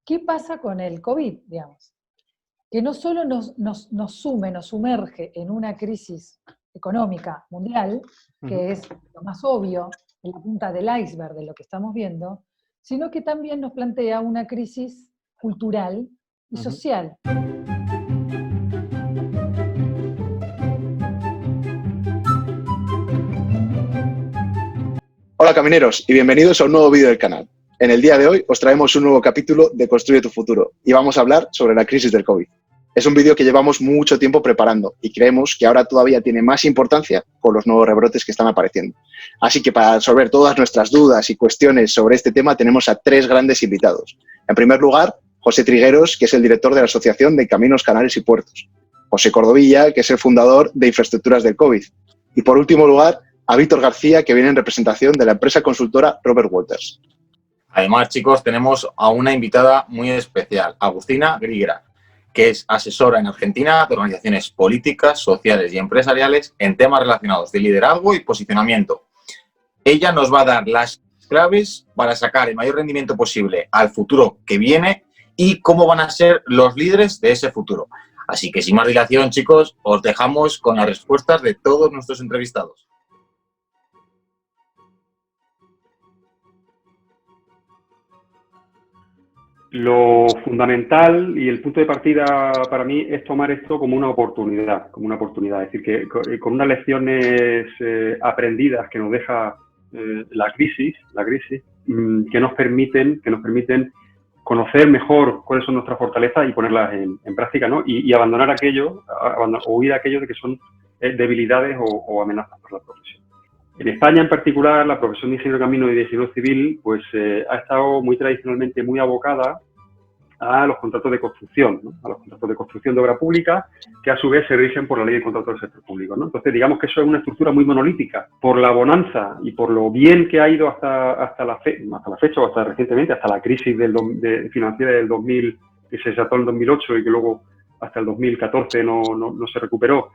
¿qué pasa con el COVID, digamos? Que no solo nos sumerge en una crisis económica mundial, que es lo más obvio, en la punta del iceberg de lo que estamos viendo, sino que también nos plantea una crisis cultural y social. Hola camineros y bienvenidos a un nuevo vídeo del canal. En el día de hoy os traemos un nuevo capítulo de Construye tu futuro y vamos a hablar sobre la crisis del COVID. Es un vídeo que llevamos mucho tiempo preparando y creemos que ahora todavía tiene más importancia con los nuevos rebrotes que están apareciendo. Así que para resolver todas nuestras dudas y cuestiones sobre este tema tenemos a tres grandes invitados. En primer lugar, José Trigueros, que es el director de la Asociación de Caminos, Canales y Puertos. José Cordovilla, que es el fundador de Infraestructuras del COVID. Y por último lugar, a Víctor García, que viene en representación de la empresa consultora Robert Walters. Además, chicos, tenemos a una invitada muy especial, Agustina Grigra, que es asesora en Argentina de organizaciones políticas, sociales y empresariales en temas relacionados de liderazgo y posicionamiento. Ella nos va a dar las claves para sacar el mayor rendimiento posible al futuro que viene y cómo van a ser los líderes de ese futuro. Así que, sin más dilación, chicos, os dejamos con las respuestas de todos nuestros entrevistados. Lo fundamental y el punto de partida para mí es tomar esto como una oportunidad. Es decir, que con unas lecciones aprendidas que nos deja la crisis, que nos permiten conocer mejor cuáles son nuestras fortalezas y ponerlas en práctica, ¿no? Y abandonar aquello, o huir aquello de que son debilidades o amenazas para la profesión. En España, en particular, la profesión de ingeniero de camino y de ingeniero civil pues, ha estado muy tradicionalmente muy abocada a los contratos de construcción, ¿no? A los contratos de construcción de obra pública, que a su vez se rigen por la ley de contratos del sector público, ¿no? Entonces, digamos que eso es una estructura muy monolítica. Por la bonanza y por lo bien que ha ido hasta la fecha o hasta recientemente, hasta la crisis financiera del 2000, que se desató en el 2008 y que luego hasta el 2014 no se recuperó,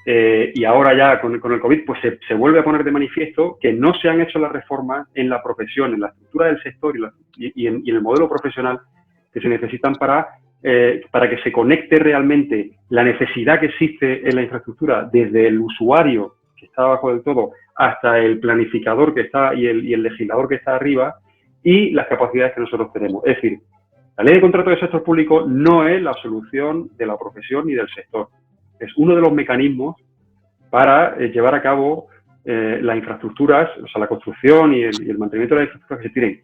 y ahora ya con el COVID, pues se vuelve a poner de manifiesto que no se han hecho las reformas en la profesión, en la estructura del sector y en el modelo profesional que se necesitan para que se conecte realmente la necesidad que existe en la infraestructura desde el usuario, que está abajo del todo, hasta el planificador que está y el legislador que está arriba, y las capacidades que nosotros tenemos. Es decir, la ley de contratos del sector público no es la solución de la profesión ni del sector. Es uno de los mecanismos para llevar a cabo las infraestructuras, o sea, la construcción y el mantenimiento de las infraestructuras que se tienen.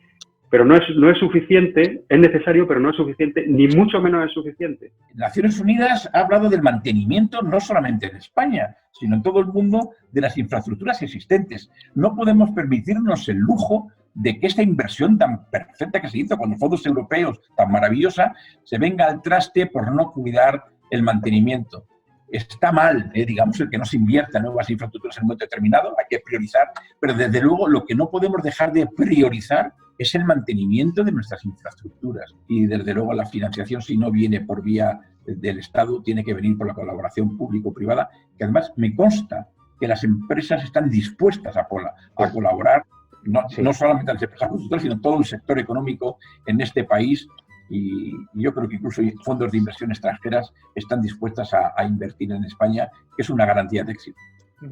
Pero no es suficiente, es necesario, pero no es suficiente, ni mucho menos es suficiente. Naciones Unidas ha hablado del mantenimiento no solamente en España, sino en todo el mundo de las infraestructuras existentes. No podemos permitirnos el lujo de que esta inversión tan perfecta que se hizo con los fondos europeos, tan maravillosa, se venga al traste por no cuidar el mantenimiento. Está mal, digamos, el que no se invierta en nuevas infraestructuras en un momento determinado, hay que priorizar, pero desde luego lo que no podemos dejar de priorizar es el mantenimiento de nuestras infraestructuras. Y desde luego la financiación, si no viene por vía del Estado, tiene que venir por la colaboración público-privada, que además me consta que las empresas están dispuestas a colaborar, no solamente las empresas constructoras, sino todo el sector económico en este país. Y yo creo que incluso fondos de inversión extranjeras están dispuestas a invertir en España, que es una garantía de éxito. Pues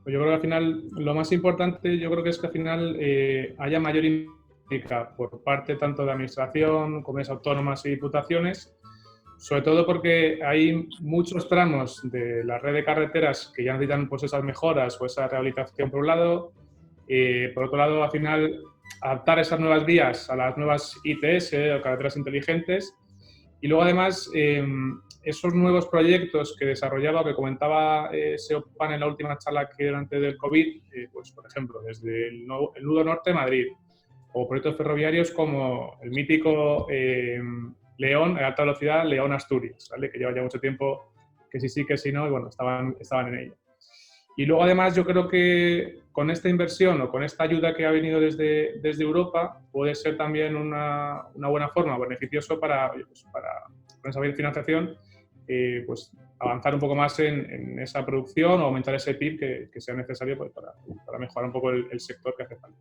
yo creo que al final, lo más importante, yo creo que es que al final haya mayor implicación por parte tanto de administración, comunidades autónomas y diputaciones, sobre todo porque hay muchos tramos de la red de carreteras que ya necesitan pues esas mejoras o esa rehabilitación por un lado, por otro lado, al final, adaptar esas nuevas vías a las nuevas ITS o carreteras inteligentes, y luego además esos nuevos proyectos que desarrollaba, que comentaba Seopan en la última charla que dio antes del COVID, pues por ejemplo, desde el nudo norte de Madrid, o proyectos ferroviarios como el mítico León, alta velocidad, León-Asturias, ¿vale? Que lleva ya mucho tiempo que sí, que sí, no, y bueno, estaban en ello. Y luego, además, yo creo que con esta inversión o con esta ayuda que ha venido desde Europa, puede ser también una buena forma, beneficioso para con esa financiación, pues avanzar un poco más en esa producción o aumentar ese PIB que sea necesario pues, para mejorar un poco el sector que hace falta.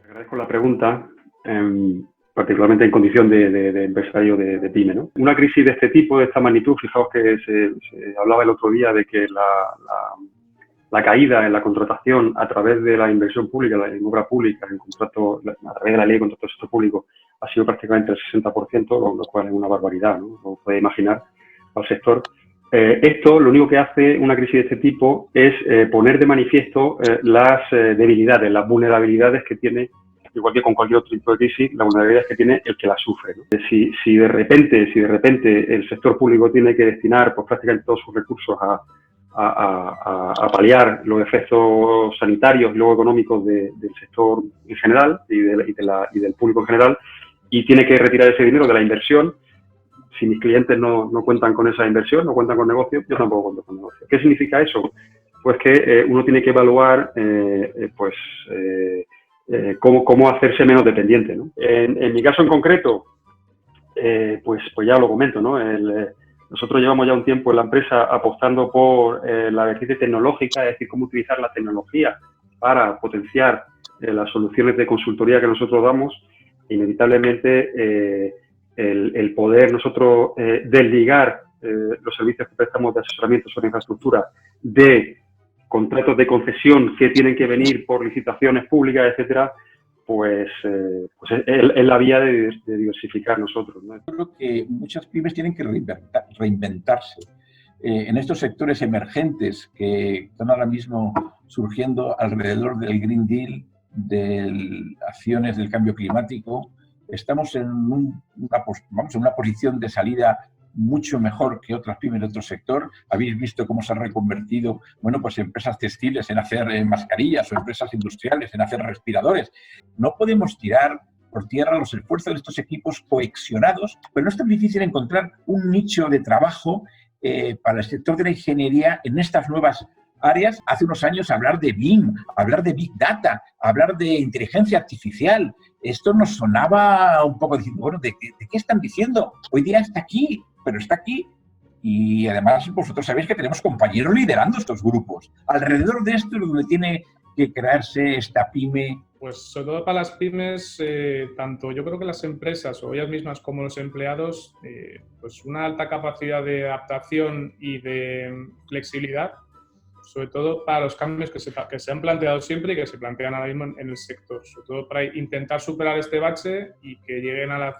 Agradezco la pregunta, particularmente en condición de empresario de pyme, ¿no? Una crisis de este tipo, de esta magnitud, fijaos que se hablaba el otro día de que la caída en la contratación a través de la inversión pública, en obra pública, en contrato, a través de la ley de contrato del sector público, ha sido prácticamente el 60%, lo cual es una barbaridad, ¿no? Lo puede imaginar al sector. Esto, lo único que hace una crisis de este tipo es poner de manifiesto las debilidades, las vulnerabilidades que tiene, igual que con cualquier otro tipo de crisis, las vulnerabilidades que tiene el que la sufre, ¿no? Si de repente el sector público tiene que destinar pues, prácticamente todos sus recursos a paliar los efectos sanitarios y luego económicos del sector en general y del público en general, y tiene que retirar ese dinero de la inversión, si mis clientes no cuentan con esa inversión, no cuentan con negocio, yo tampoco cuento con negocio. ¿Qué significa eso? Pues que uno tiene que evaluar cómo hacerse menos dependiente, ¿no? En mi caso en concreto, pues ya lo comento, ¿no? Nosotros llevamos ya un tiempo en la empresa apostando por la vertiente tecnológica, es decir, cómo utilizar la tecnología para potenciar las soluciones de consultoría que nosotros damos. Inevitablemente, el poder nosotros desligar los servicios que prestamos de asesoramiento sobre infraestructura de contratos de concesión que tienen que venir por licitaciones públicas, etcétera, pues es la vía de diversificar nosotros, ¿no? Yo creo que muchas pymes tienen que reinventarse. En estos sectores emergentes que están ahora mismo surgiendo alrededor del Green Deal, de acciones del cambio climático, estamos en una posición de salida mucho mejor que otras pymes de otro sector. Habéis visto cómo se han reconvertido, bueno, pues empresas textiles en hacer mascarillas o empresas industriales en hacer respiradores. No podemos tirar por tierra los esfuerzos de estos equipos cohesionados, pero no es tan difícil encontrar un nicho de trabajo para el sector de la ingeniería en estas nuevas áreas. Hace unos años hablar de BIM, hablar de Big Data, hablar de inteligencia artificial, esto nos sonaba un poco diciendo, bueno, ¿de qué están diciendo? Hoy día está aquí, pero está aquí. Y además vosotros sabéis que tenemos compañeros liderando estos grupos. Alrededor de esto es donde tiene que crearse esta pyme. Pues sobre todo para las pymes, tanto yo creo que las empresas o ellas mismas como los empleados, pues una alta capacidad de adaptación y de flexibilidad, sobre todo para los cambios que se han planteado siempre y que se plantean ahora mismo en el sector, sobre todo para intentar superar este bache y que lleguen a la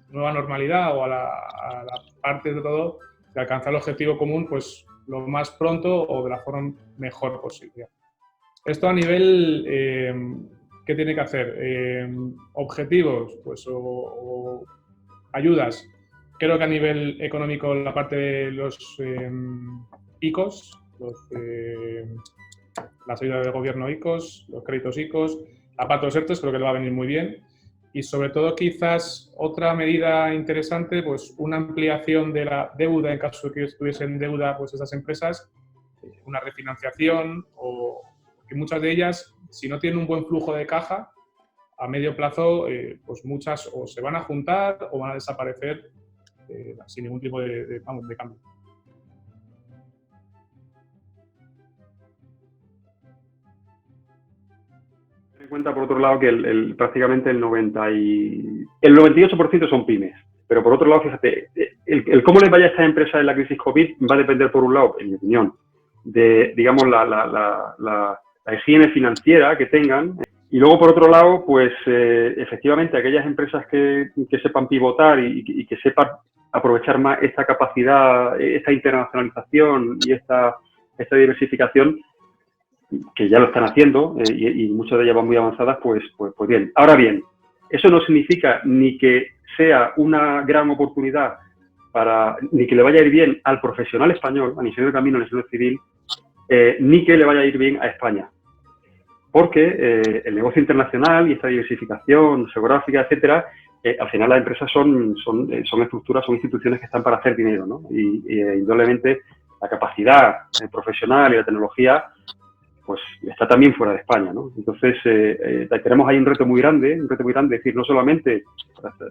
nueva normalidad o a la parte de todo de alcanzar el objetivo común pues lo más pronto o de la forma mejor posible. Esto a nivel, ¿qué tiene que hacer? Objetivos pues, o ayudas. Creo que a nivel económico la parte de los ICOs, las ayudas del gobierno ICOs, los créditos ICOs, la parte de los ERTEs creo que le va a venir muy bien. Y sobre todo quizás otra medida interesante, pues una ampliación de la deuda en caso de que estuviesen deuda pues esas empresas, una refinanciación o que muchas de ellas, si no tienen un buen flujo de caja, a medio plazo, pues muchas o se van a juntar o van a desaparecer sin ningún tipo de cambio. Ten en cuenta, por otro lado, que prácticamente el 98% son pymes. Pero, por otro lado, fíjate, el cómo les vaya a estas empresas en la crisis COVID va a depender, por un lado, en mi opinión, de, digamos, la higiene financiera que tengan. Y luego, por otro lado, pues, efectivamente, aquellas empresas que sepan pivotar y que sepan aprovechar más esta capacidad, esta internacionalización y esta diversificación, que ya lo están haciendo y muchas de ellas van muy avanzadas, pues bien. Ahora bien, eso no significa ni que sea una gran oportunidad ni que le vaya a ir bien al profesional español, al ingeniero de camino, al ingeniero civil, ni que le vaya a ir bien a España. Porque el negocio internacional y esta diversificación geográfica, etcétera, al final las empresas son estructuras, son instituciones que están para hacer dinero, ¿no? Y indudablemente la capacidad profesional y la tecnología pues está también fuera de España, ¿no? Entonces, tenemos ahí un reto muy grande, es decir, no solamente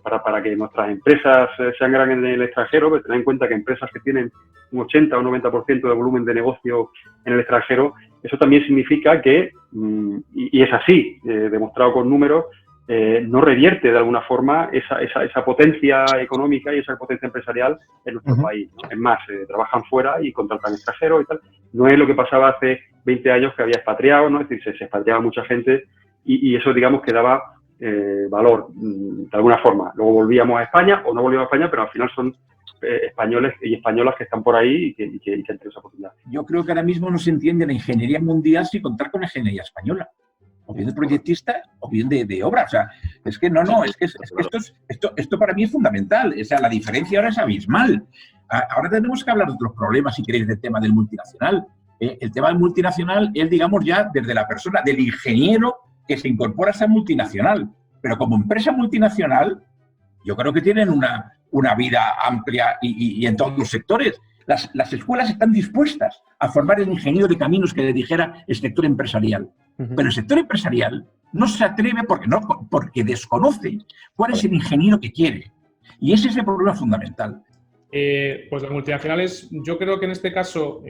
para que nuestras empresas sean grandes en el extranjero, pero tener en cuenta que empresas que tienen un 80 o un 90% de volumen de negocio en el extranjero, eso también significa que, y es así, demostrado con números, no revierte de alguna forma esa potencia económica y esa potencia empresarial en nuestro país, ¿no? Es más, trabajan fuera y contratan extranjeros y tal. No es lo que pasaba hace 20 años, que había expatriados, ¿no? Es decir, se expatriaba mucha gente y eso, digamos, que daba valor de alguna forma. Luego volvíamos a España o no volvíamos a España, pero al final son españoles y españolas que están por ahí y que han tenido esa oportunidad. Yo creo que ahora mismo no se entiende la ingeniería mundial sin contar con la ingeniería española. O bien de proyectista o bien de obra. O sea, es que es que esto para mí es fundamental. O sea, la diferencia ahora es abismal. Ahora tenemos que hablar de otros problemas, si queréis, del tema del multinacional. El tema del multinacional es, digamos, ya desde la persona, del ingeniero que se incorpora a esa multinacional. Pero como empresa multinacional, yo creo que tienen una vida amplia y en todos los sectores. Las escuelas están dispuestas a formar el ingeniero de caminos que le dijera el sector empresarial. Pero el sector empresarial no se atreve porque desconoce cuál es el ingeniero que quiere. Y ese es el problema fundamental. Pues las multinacionales, yo creo que en este caso,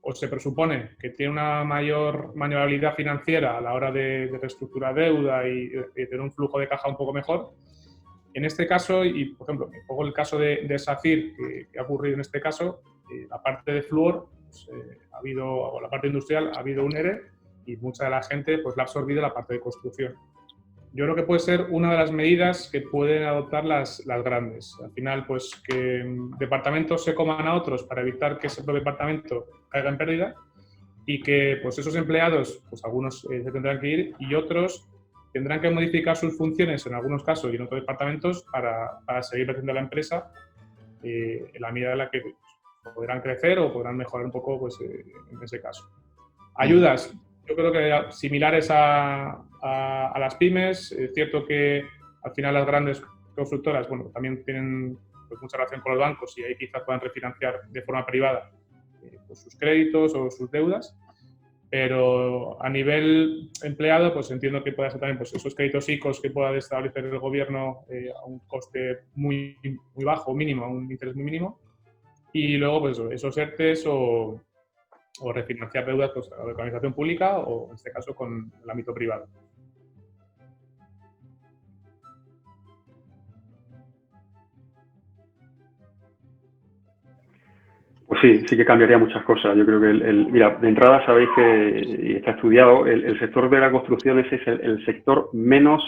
o se presupone que tiene una mayor maniobrabilidad financiera a la hora de reestructurar deuda y tener un flujo de caja un poco mejor. En este caso, y por ejemplo, un poco el caso de SACIR, que ha ocurrido en este caso, la parte de Fluor, pues, o la parte industrial, ha habido un ERE y mucha de la gente pues, la ha absorbido la parte de construcción. Yo creo que puede ser una de las medidas que pueden adoptar las grandes. Al final, pues que departamentos se coman a otros para evitar que ese propio departamento caiga en pérdida y que pues, esos empleados, pues algunos se tendrán que ir y otros tendrán que modificar sus funciones en algunos casos y en otros departamentos para seguir creciendo la empresa en la medida en la que podrán crecer o podrán mejorar un poco pues, en ese caso. Ayudas, yo creo que similares a las pymes. Es cierto que al final las grandes constructoras bueno, también tienen pues, mucha relación con los bancos y ahí quizás puedan refinanciar de forma privada pues, sus créditos o sus deudas. Pero a nivel empleado, pues entiendo que pueda ser también pues, esos créditos ICOs que pueda establecer el gobierno a un coste muy bajo, mínimo, a un interés muy mínimo. Y luego, pues esos ERTES o refinanciar deudas pues, a la organización pública o, en este caso, con el ámbito privado. Pues sí que cambiaría muchas cosas. Yo creo que, mira, de entrada sabéis que, y está estudiado, el sector de las construcciones es el sector menos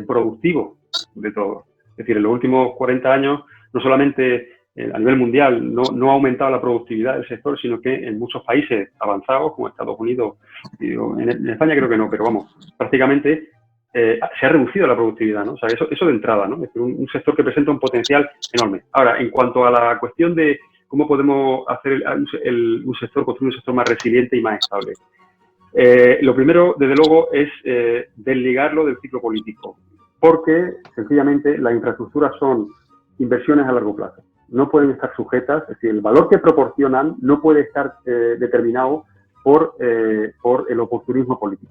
productivo de todo. Es decir, en los últimos 40 años, no solamente a nivel mundial no ha aumentado la productividad del sector, sino que en muchos países avanzados, como Estados Unidos, en España creo que no, pero vamos, prácticamente se ha reducido la productividad, ¿no? O sea, eso de entrada, ¿no? Es decir, un sector que presenta un potencial enorme. Ahora, en cuanto a la cuestión de cómo podemos hacer construir un sector más resiliente y más estable. Lo primero, desde luego, es desligarlo del ciclo político, porque, sencillamente, las infraestructuras son inversiones a largo plazo. No pueden estar sujetas, es decir, el valor que proporcionan no puede estar determinado por el oportunismo político.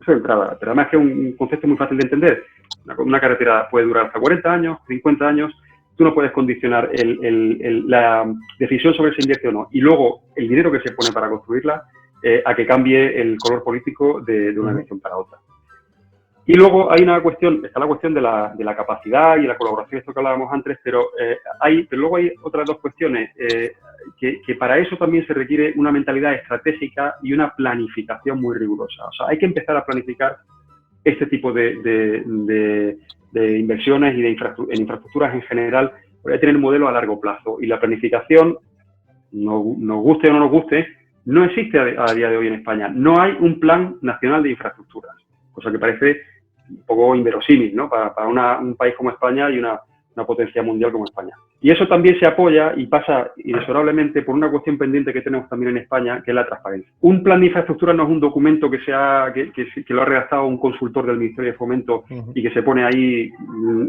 Eso de entrada. Pero además que es un concepto muy fácil de entender. Una carretera puede durar hasta 40 años, 50 años. Tú no puedes condicionar la decisión sobre si invierte o no. Y luego, el dinero que se pone para construirla a que cambie el color político de una elección para otra. Y luego hay una cuestión, está la cuestión de la capacidad y la colaboración, esto que hablábamos antes, pero luego hay otras dos cuestiones que para eso también se requiere una mentalidad estratégica y una planificación muy rigurosa. O sea, hay que empezar a planificar este tipo de inversiones y en infraestructuras en general, voy a tener un modelo a largo plazo. Y la planificación, nos guste o no nos guste, no existe a día de hoy en España. No hay un plan nacional de infraestructuras, cosa que parece un poco inverosímil, ¿no? Para un país como España y una potencia mundial como España. Y eso también se apoya y pasa inexorablemente por una cuestión pendiente que tenemos también en España, que es la transparencia. Un plan de infraestructura no es un documento que lo ha redactado un consultor del Ministerio de Fomento y que se pone ahí,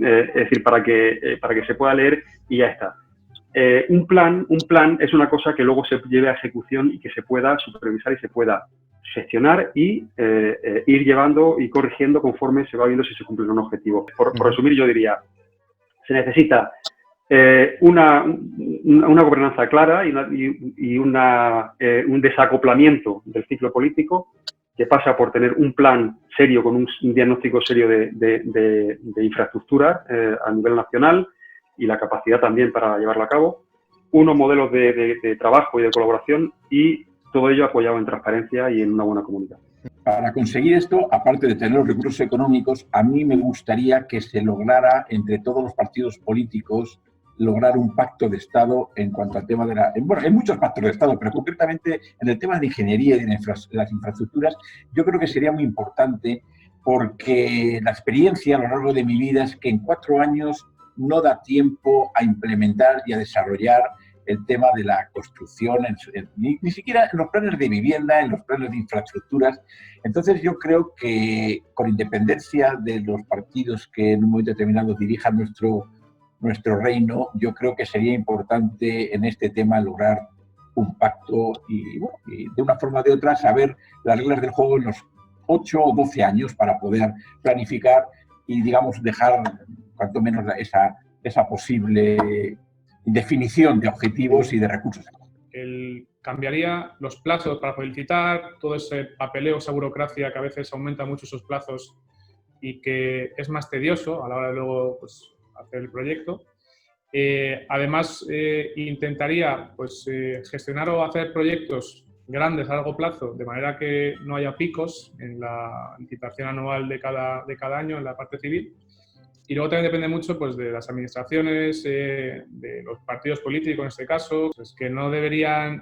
es decir, para que se pueda leer y ya está. Un plan es una cosa que luego se lleve a ejecución y que se pueda supervisar y se pueda gestionar y ir llevando y corrigiendo conforme se va viendo si se cumple un objetivo. Por resumir, yo diría, se necesita una gobernanza clara y un desacoplamiento del ciclo político que pasa por tener un plan serio, con un diagnóstico serio de infraestructura a nivel nacional y la capacidad también para llevarlo a cabo, unos modelos de trabajo y de colaboración y todo ello apoyado en transparencia y en una buena comunicación. Para conseguir esto, aparte de tener los recursos económicos, a mí me gustaría que se lograra entre todos los partidos políticos lograr un pacto de Estado en cuanto al tema de la... Bueno, hay muchos pactos de Estado, pero concretamente en el tema de ingeniería y de las infraestructuras, yo creo que sería muy importante porque la experiencia a lo largo de mi vida es que en 4 años no da tiempo a implementar y a desarrollar el tema de la construcción, ni siquiera en los planes de vivienda, en los planes de infraestructuras. Entonces yo creo que con independencia de los partidos que en un momento determinado dirijan nuestro reino, yo creo que sería importante en este tema lograr un pacto y de una forma o de otra saber las reglas del juego en los 8 o 12 años para poder planificar y, digamos, dejar cuanto menos esa posible definición de objetivos y de recursos. Cambiaría los plazos para poder licitar, todo ese papeleo, esa burocracia que a veces aumenta mucho esos plazos y que es más tedioso a la hora de luego pues, hacer el proyecto. Además, intentaría pues, gestionar o hacer proyectos grandes a largo plazo, de manera que no haya picos en la licitación anual de cada año en la parte civil. Y luego también depende mucho pues, de las administraciones, de los partidos políticos en este caso, pues, que no deberían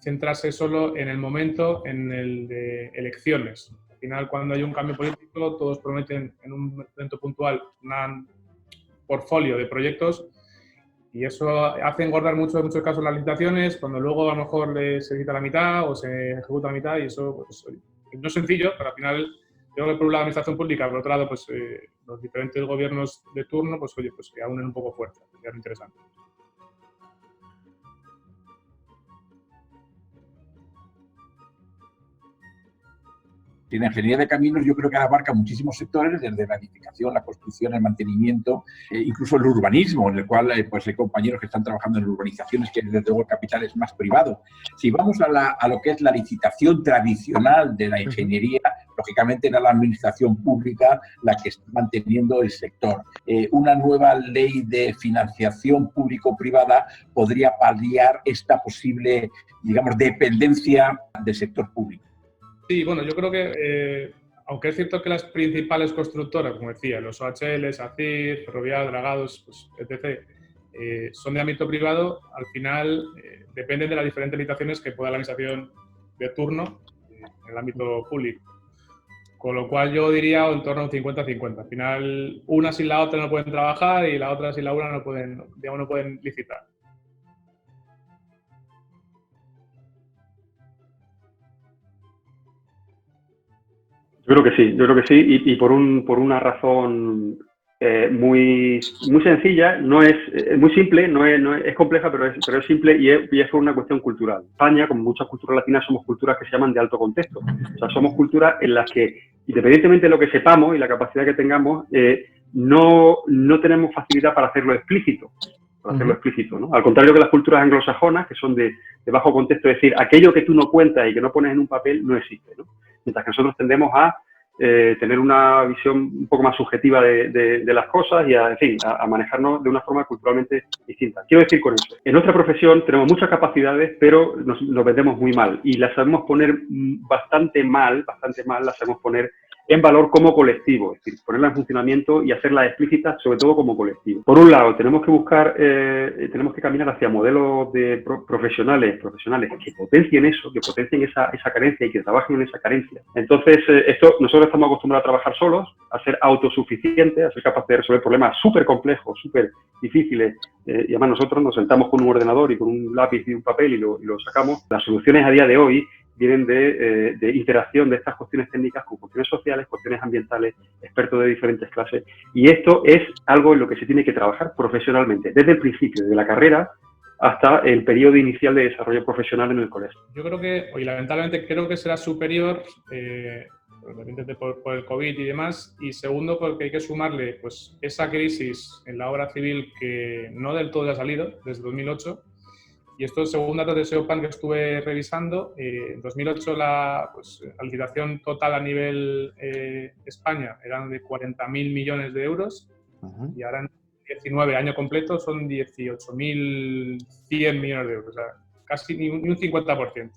centrarse solo en el momento en el de elecciones. Al final, cuando hay un cambio político, todos prometen en un momento puntual un portfolio de proyectos y eso hace engordar mucho en muchos casos las licitaciones, cuando luego a lo mejor se quita la mitad o se ejecuta la mitad y eso pues, no es sencillo, pero al final... Yo creo que por un lado la administración pública, por otro lado pues, los diferentes gobiernos de turno, pues oye, pues que aunen un poco fuerza, sería interesante. Y la ingeniería de caminos yo creo que abarca muchísimos sectores, desde la edificación, la construcción, el mantenimiento, incluso el urbanismo, en el cual pues, hay compañeros que están trabajando en urbanizaciones que desde luego el capital es más privado. Si vamos a lo que es la licitación tradicional de la ingeniería, lógicamente era la administración pública la que está manteniendo el sector. Una nueva ley de financiación público-privada podría paliar esta posible, digamos, dependencia del sector público. Sí, bueno, yo creo que, aunque es cierto que las principales constructoras, como decía, los OHL, ACIR, Ferrovial, Dragados, pues, etc., son de ámbito privado, al final dependen de las diferentes licitaciones que pueda la administración de turno en el ámbito público. Con lo cual yo diría en torno a un 50-50. Al final, una sin la otra no pueden trabajar y la otra sin la una no pueden licitar. Yo creo que sí, y por una razón muy sencilla, no es muy simple, no es compleja, pero es simple y es por una cuestión cultural. España, como muchas culturas latinas, somos culturas que se llaman de alto contexto. O sea, somos culturas en las que, independientemente de lo que sepamos y la capacidad que tengamos, no tenemos facilidad para hacerlo explícito. ¿No? Al contrario que las culturas anglosajonas, que son de bajo contexto, es decir, aquello que tú no cuentas y que no pones en un papel no existe, ¿no? Mientras que nosotros tendemos a tener una visión un poco más subjetiva de las cosas y a manejarnos de una forma culturalmente distinta. Quiero decir con eso, en nuestra profesión tenemos muchas capacidades, pero nos vendemos muy mal y las sabemos poner bastante mal, las sabemos poner en valor como colectivo, es decir, ponerla en funcionamiento y hacerla explícita, sobre todo como colectivo. Por un lado, tenemos que caminar hacia modelos de profesionales que potencien eso, que potencien esa carencia y que trabajen en esa carencia. Entonces, nosotros estamos acostumbrados a trabajar solos, a ser autosuficientes, a ser capaces de resolver problemas súper complejos, súper difíciles, y además nosotros nos sentamos con un ordenador y con un lápiz y un papel y lo sacamos. Las soluciones a día de hoy vienen de interacción de estas cuestiones técnicas con cuestiones sociales, cuestiones ambientales, expertos de diferentes clases. Y esto es algo en lo que se tiene que trabajar profesionalmente, desde el principio, desde la carrera hasta el periodo inicial de desarrollo profesional en el colegio. Yo creo que, y lamentablemente creo que será superior, por el COVID y demás, y segundo porque hay que sumarle pues, esa crisis en la obra civil que no del todo ha salido desde 2008, Y esto, según datos de SEOPAN que estuve revisando, en 2008 la licitación total a nivel España eran de 40.000 millones de euros y ahora en 19, año completo, son 18.100 millones de euros, o sea, casi ni un 50%.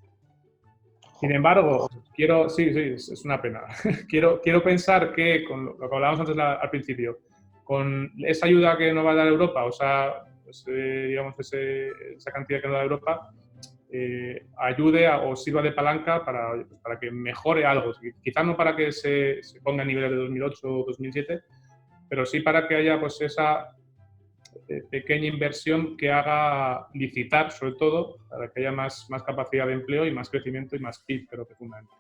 Sin embargo, es una pena. quiero pensar que, con lo que hablábamos antes al principio, con esa ayuda que nos va a dar Europa, o sea, digamos, esa cantidad que nos da Europa, ayude o sirva de palanca para que mejore algo. Quizás no para que se ponga a niveles de 2008 o 2007, pero sí para que haya pues esa pequeña inversión que haga licitar, sobre todo, para que haya más capacidad de empleo y más crecimiento y más PIB, pero que fundamental.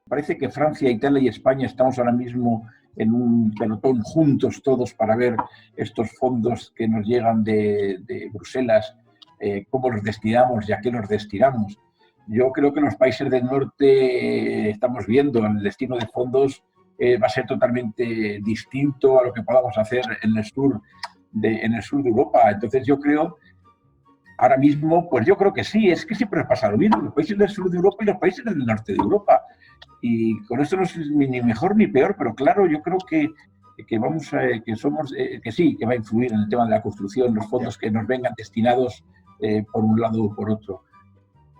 Parece que Francia, Italia y España estamos ahora mismo en un pelotón juntos todos para ver estos fondos que nos llegan de Bruselas, cómo los destinamos y a qué los destinamos. Yo creo que los países del norte estamos viendo el destino de fondos va a ser totalmente distinto a lo que podamos hacer en el sur de Europa. Entonces yo creo, ahora mismo, pues yo creo que sí, es que siempre nos pasa lo mismo, los países del sur de Europa y los países del norte de Europa. Y con esto no es ni mejor ni peor, pero claro, yo creo que vamos que sí, que va a influir en el tema de la construcción, los fondos que nos vengan destinados por un lado o por otro.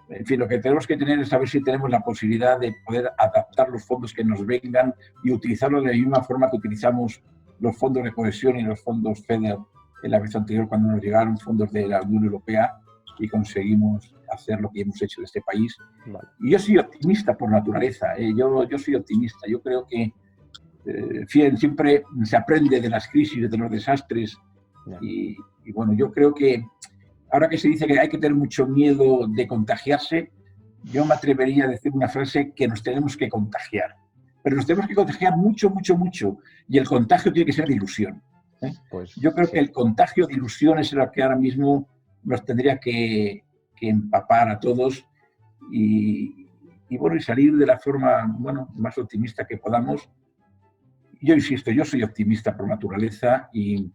En fin, lo que tenemos que tener es saber si tenemos la posibilidad de poder adaptar los fondos que nos vengan y utilizarlos de la misma forma que utilizamos los fondos de cohesión y los fondos FEDER en la vez anterior, cuando nos llegaron fondos de la Unión Europea y conseguimos hacer lo que hemos hecho en este país. Vale. Y yo soy optimista por naturaleza, yo soy optimista. Yo creo que siempre se aprende de las crisis, de los desastres. Y bueno, yo creo que ahora que se dice que hay que tener mucho miedo de contagiarse, yo me atrevería a decir una frase que nos tenemos que contagiar. Pero nos tenemos que contagiar mucho, mucho, mucho. Y el contagio tiene que ser de ilusión. Pues, yo creo que el contagio de ilusión es lo que ahora mismo nos tendría que empapar a todos y salir de la forma más optimista que podamos. Yo insisto, yo soy optimista por naturaleza y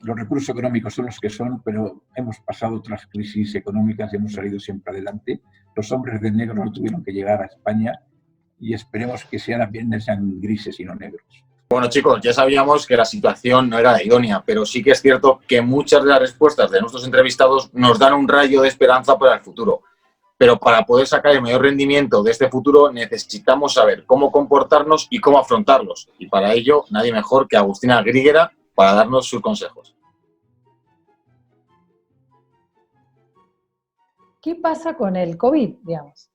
los recursos económicos son los que son, pero hemos pasado otras crisis económicas y hemos salido siempre adelante. Los hombres de negro no tuvieron que llegar a España y esperemos que sean grises y no negros. Bueno, chicos, ya sabíamos que la situación no era idónea, pero sí que es cierto que muchas de las respuestas de nuestros entrevistados nos dan un rayo de esperanza para el futuro. Pero para poder sacar el mayor rendimiento de este futuro necesitamos saber cómo comportarnos y cómo afrontarlos. Y para ello, nadie mejor que Agustina Gríguera para darnos sus consejos. ¿Qué pasa con el COVID, digamos?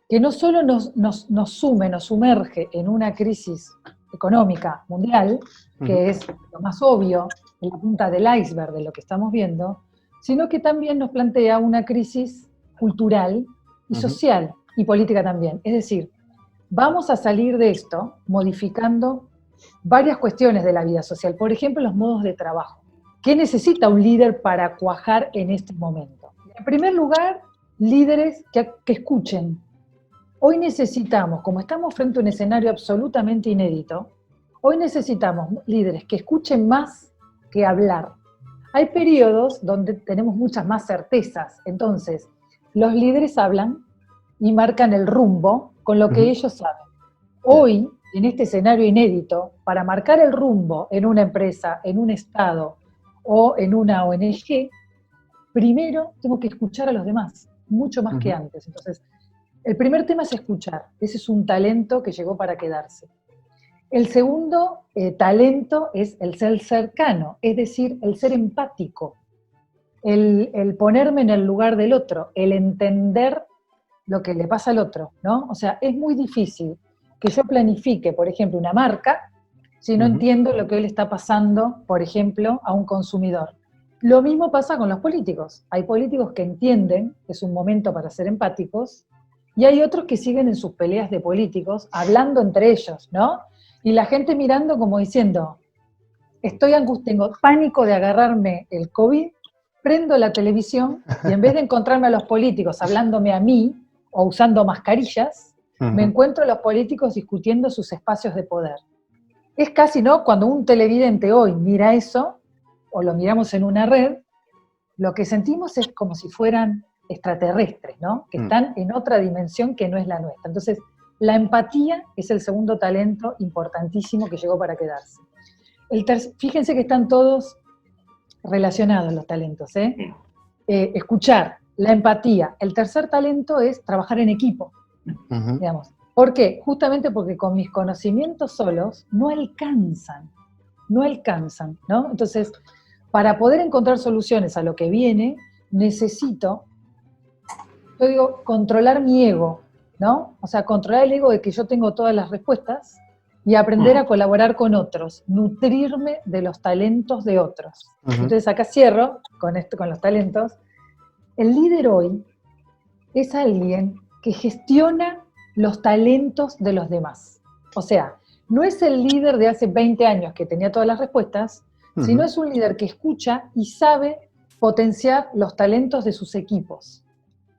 Que no solo nos sumerge en una crisis económica mundial, que es lo más obvio, en la punta del iceberg de lo que estamos viendo, sino que también nos plantea una crisis cultural y social y política también. Es decir, vamos a salir de esto modificando varias cuestiones de la vida social. Por ejemplo, los modos de trabajo. ¿Qué necesita un líder para cuajar en este momento? En primer lugar, líderes que escuchen. Hoy necesitamos, como estamos frente a un escenario absolutamente inédito, hoy necesitamos líderes que escuchen más que hablar. Hay periodos donde tenemos muchas más certezas, entonces los líderes hablan y marcan el rumbo con lo que ellos saben. Hoy, en este escenario inédito, para marcar el rumbo en una empresa, en un estado o en una ONG, primero tengo que escuchar a los demás, mucho más que antes. Entonces, el primer tema es escuchar, ese es un talento que llegó para quedarse. El segundo talento es el ser cercano, es decir, el ser empático, el ponerme en el lugar del otro, el entender lo que le pasa al otro, ¿no? O sea, es muy difícil que yo planifique, por ejemplo, una marca, si no entiendo lo que le está pasando, por ejemplo, a un consumidor. Lo mismo pasa con los políticos. Hay políticos que entienden que es un momento para ser empáticos, y hay otros que siguen en sus peleas de políticos, hablando entre ellos, ¿no? Y la gente mirando como diciendo, tengo pánico de agarrarme el COVID, prendo la televisión, y en vez de encontrarme a los políticos hablándome a mí, o usando mascarillas, me encuentro a los políticos discutiendo sus espacios de poder. Es casi, ¿no? Cuando un televidente hoy mira eso, o lo miramos en una red, lo que sentimos es como si fueran extraterrestres, ¿no? Que están en otra dimensión que no es la nuestra. Entonces, la empatía es el segundo talento importantísimo que llegó para quedarse. Fíjense que están todos relacionados los talentos, ¿eh? Escuchar, la empatía. El tercer talento es trabajar en equipo, digamos. ¿Por qué? Justamente porque con mis conocimientos solos no alcanzan, ¿no? Entonces, para poder encontrar soluciones a lo que viene, necesito, yo digo, controlar mi ego, ¿no? O sea, controlar el ego de que yo tengo todas las respuestas y aprender a colaborar con otros, nutrirme de los talentos de otros. Entonces, acá cierro con los talentos. El líder hoy es alguien que gestiona los talentos de los demás. O sea, no es el líder de hace 20 años que tenía todas las respuestas, sino es un líder que escucha y sabe potenciar los talentos de sus equipos.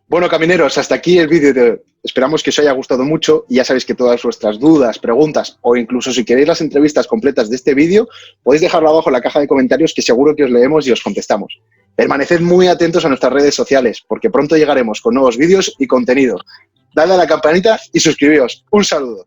Bueno, camineros, hasta aquí el vídeo de hoy. Esperamos que os haya gustado mucho y ya sabéis que todas vuestras dudas, preguntas o incluso si queréis las entrevistas completas de este vídeo, podéis dejarlo abajo en la caja de comentarios que seguro que os leemos y os contestamos. Permaneced muy atentos a nuestras redes sociales porque pronto llegaremos con nuevos vídeos y contenido. Dale a la campanita y suscribíos. Un saludo.